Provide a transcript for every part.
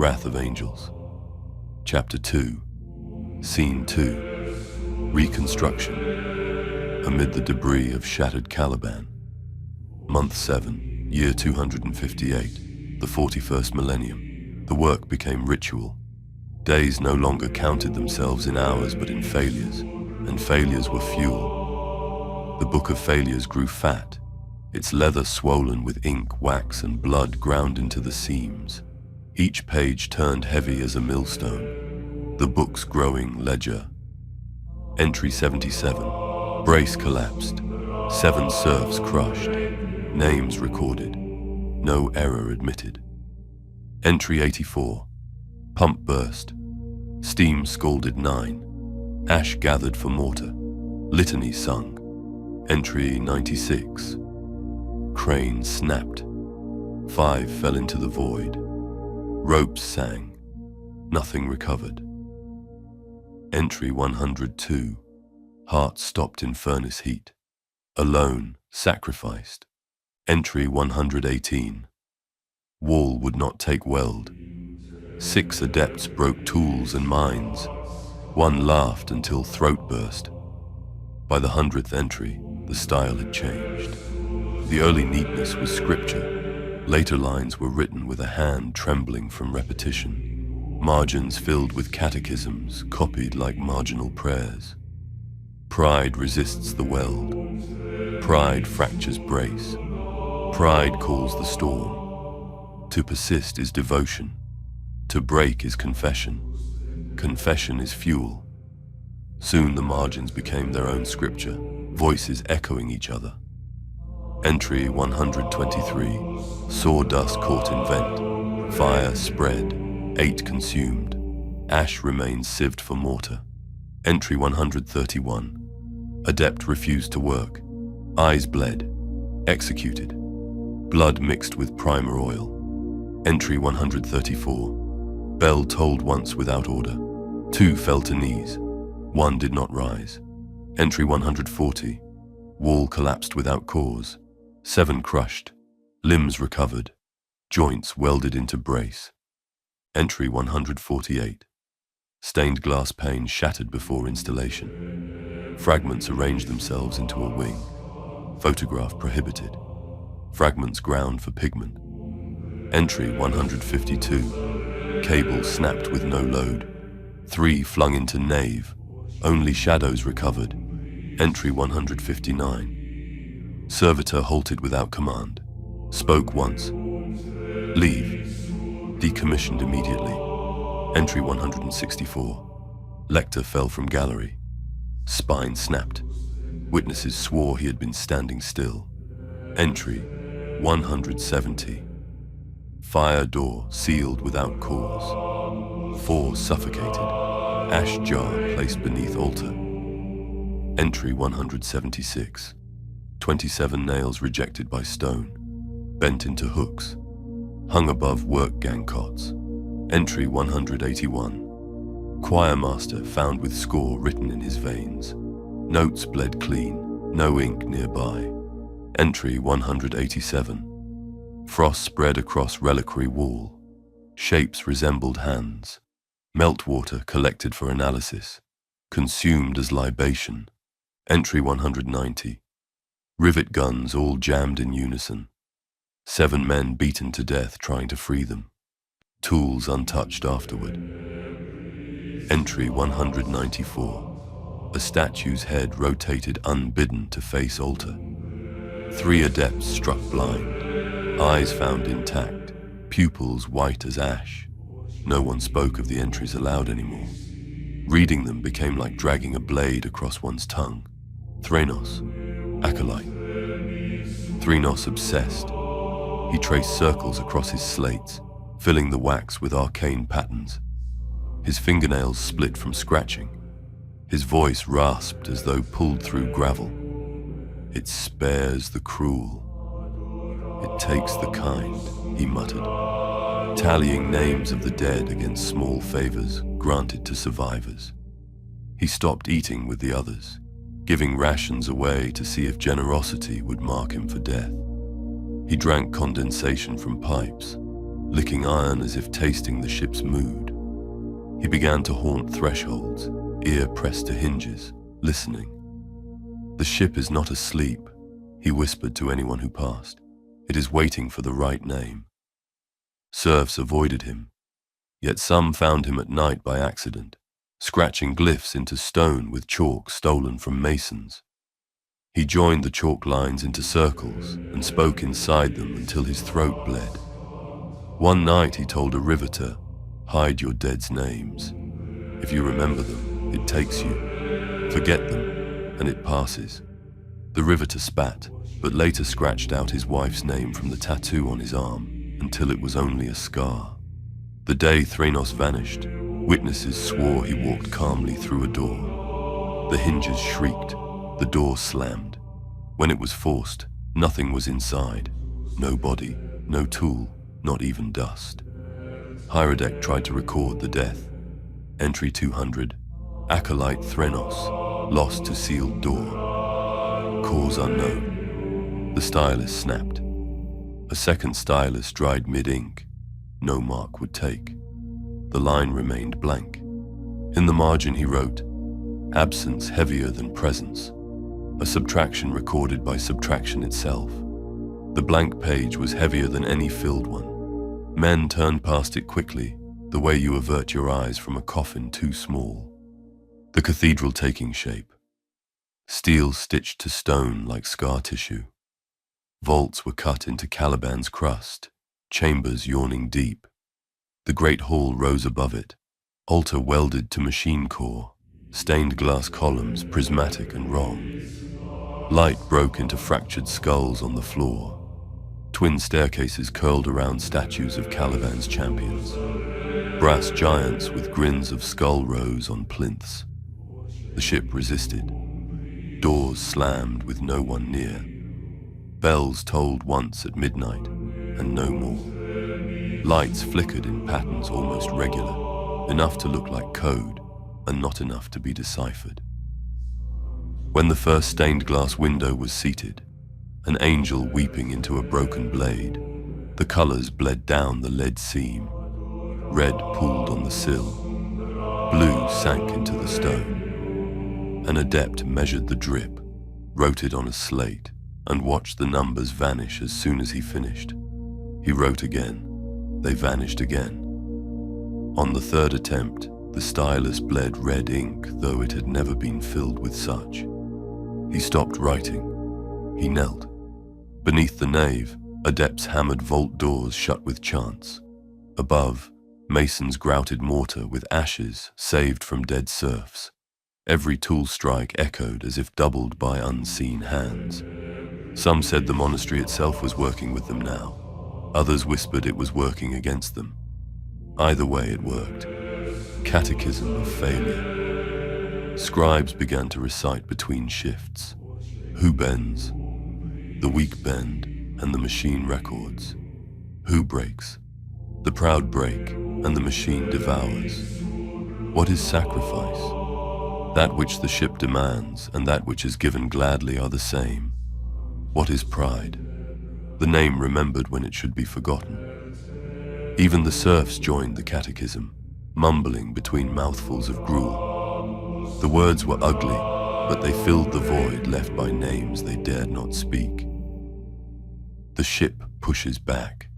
Wrath of Angels. Chapter 2. Scene 2. Reconstruction. Amid the debris of shattered Caliban. Month 7, year 258, the 41st millennium. The work became ritual. Days no longer counted themselves in hours but in failures, and failures were fuel. The book of failures grew fat, its leather swollen with ink, wax, and blood ground into the seams. Each page turned heavy as a millstone, the book's growing ledger. Entry 77. Brace collapsed. 7 serfs crushed. Names recorded. No error admitted. Entry 84. Pump burst. Steam scalded 9. Ash gathered for mortar. Litany sung. Entry 96. Crane snapped. 5 fell into the void. Ropes sang. Nothing recovered. Entry 102. Heart stopped in furnace heat. Alone, sacrificed. Entry 118. Wall would not take weld. 6 adepts broke tools and mines. 1 laughed until throat burst. By the 100th entry, the style had changed. The early neatness was scripture. Later lines were written with a hand trembling from repetition. Margins filled with catechisms, copied like marginal prayers. Pride resists the weld. Pride fractures brace. Pride calls the storm. To persist is devotion. To break is confession. Confession is fuel. Soon the margins became their own scripture, voices echoing each other. Entry 123. Sawdust caught in vent. Fire spread. 8 consumed. Ash remains sieved for mortar. Entry 131. Adept refused to work. Eyes bled. Executed. Blood mixed with primer oil. Entry 134. Bell tolled once without order. 2 fell to knees. 1 did not rise. Entry 140. Wall collapsed without cause. 7 crushed. Limbs recovered. Joints welded into brace. Entry 148. Stained glass pane shattered before installation. Fragments arranged themselves into a wing. Photograph prohibited. Fragments ground for pigment. Entry 152. Cable snapped with no load. 3 flung into nave. Only shadows recovered. Entry 159. Servitor halted without command. Spoke once. Leave. Decommissioned immediately. Entry 164. Lector fell from gallery. Spine snapped. Witnesses swore he had been standing still. Entry 170. Fire door sealed without cause. 4 suffocated. Ash jar placed beneath altar. Entry 176. 27 nails rejected by stone, bent into hooks, hung above work gang cots. Entry 181. Choirmaster found with score written in his veins. Notes bled clean, no ink nearby. Entry 187. Frost spread across reliquary wall. Shapes resembled hands. Meltwater collected for analysis. Consumed as libation. Entry 190. Rivet guns all jammed in unison. 7 men beaten to death trying to free them. Tools untouched afterward. Entry 194. A statue's head rotated unbidden to face altar. 3 adepts struck blind. Eyes found intact. Pupils white as ash. No one spoke of the entries aloud anymore. Reading them became like dragging a blade across one's tongue. Thranos. Acolyte. Thranos obsessed. He traced circles across his slates, filling the wax with arcane patterns. His fingernails split from scratching. His voice rasped as though pulled through gravel. It spares the cruel. It takes the kind, he muttered, tallying names of the dead against small favors granted to survivors. He stopped eating with the others, giving rations away to see if generosity would mark him for death. He drank condensation from pipes, licking iron as if tasting the ship's mood. He began to haunt thresholds, ear pressed to hinges, listening. "The ship is not asleep," he whispered to anyone who passed. "It is waiting for the right name." Serfs avoided him, yet some found him at night by accident, scratching glyphs into stone with chalk stolen from masons. He joined the chalk lines into circles and spoke inside them until his throat bled. One night he told a riveter, "Hide your dead's names. If you remember them, it takes you. Forget them, and it passes." The riveter spat, but later scratched out his wife's name from the tattoo on his arm until it was only a scar. The day Thranos vanished, witnesses swore he walked calmly through a door. The hinges shrieked, the door slammed. When it was forced, nothing was inside. No body, no tool, not even dust. Hierodek tried to record the death. Entry 200, Acolyte Thranos, lost to sealed door. Cause unknown. The stylus snapped. A second stylus dried mid-ink. No mark would take. The line remained blank. In the margin he wrote, "Absence heavier than presence," a subtraction recorded by subtraction itself. The blank page was heavier than any filled one. Men turned past it quickly, the way you avert your eyes from a coffin too small. The cathedral taking shape. Steel stitched to stone like scar tissue. Vaults were cut into Caliban's crust, chambers yawning deep. The great hall rose above it, altar welded to machine core, stained glass columns prismatic and wrong. Light broke into fractured skulls on the floor. Twin staircases curled around statues of Caliban's champions. Brass giants with grins of skull rows on plinths. The ship resisted. Doors slammed with no one near. Bells tolled once at midnight, and no more. Lights flickered in patterns almost regular, enough to look like code, and not enough to be deciphered. When the first stained glass window was seated, an angel weeping into a broken blade, the colors bled down the lead seam. Red pooled on the sill. Blue sank into the stone. An adept measured the drip, wrote it on a slate, and watched the numbers vanish as soon as he finished. He wrote again. They vanished again. On the third attempt, the stylus bled red ink, though it had never been filled with such. He stopped writing. He knelt. Beneath the nave, adepts hammered vault doors shut with chants. Above, masons grouted mortar with ashes saved from dead serfs. Every tool strike echoed as if doubled by unseen hands. Some said the monastery itself was working with them now. Others whispered it was working against them. Either way it worked. Catechism of failure. Scribes began to recite between shifts. Who bends? The weak bend, and the machine records. Who breaks? The proud break, and the machine devours. What is sacrifice? That which the ship demands and that which is given gladly are the same. What is pride? The name remembered when it should be forgotten. Even the serfs joined the catechism, mumbling between mouthfuls of gruel. The words were ugly, but they filled the void left by names they dared not speak. The ship pushes back.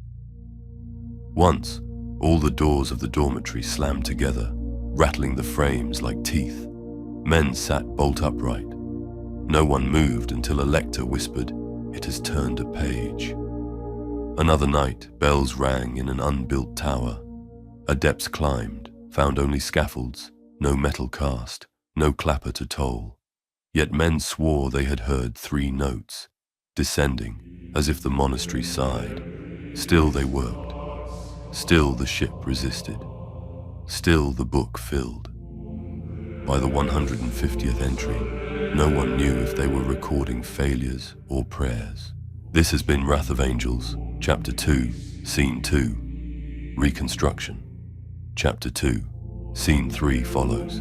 Once, all the doors of the dormitory slammed together, rattling the frames like teeth. Men sat bolt upright. No one moved until a lector whispered, "It has turned a page." Another night, bells rang in an unbuilt tower. Adepts climbed, found only scaffolds, no metal cast, no clapper to toll. Yet men swore they had heard 3 notes, descending, as if the monastery sighed. Still they worked. Still the ship resisted. Still the book filled. By the 150th entry, no one knew if they were recording failures or prayers. This has been Wrath of Angels, Chapter 2, Scene 2, Reconstruction. Chapter 2, Scene 3 follows.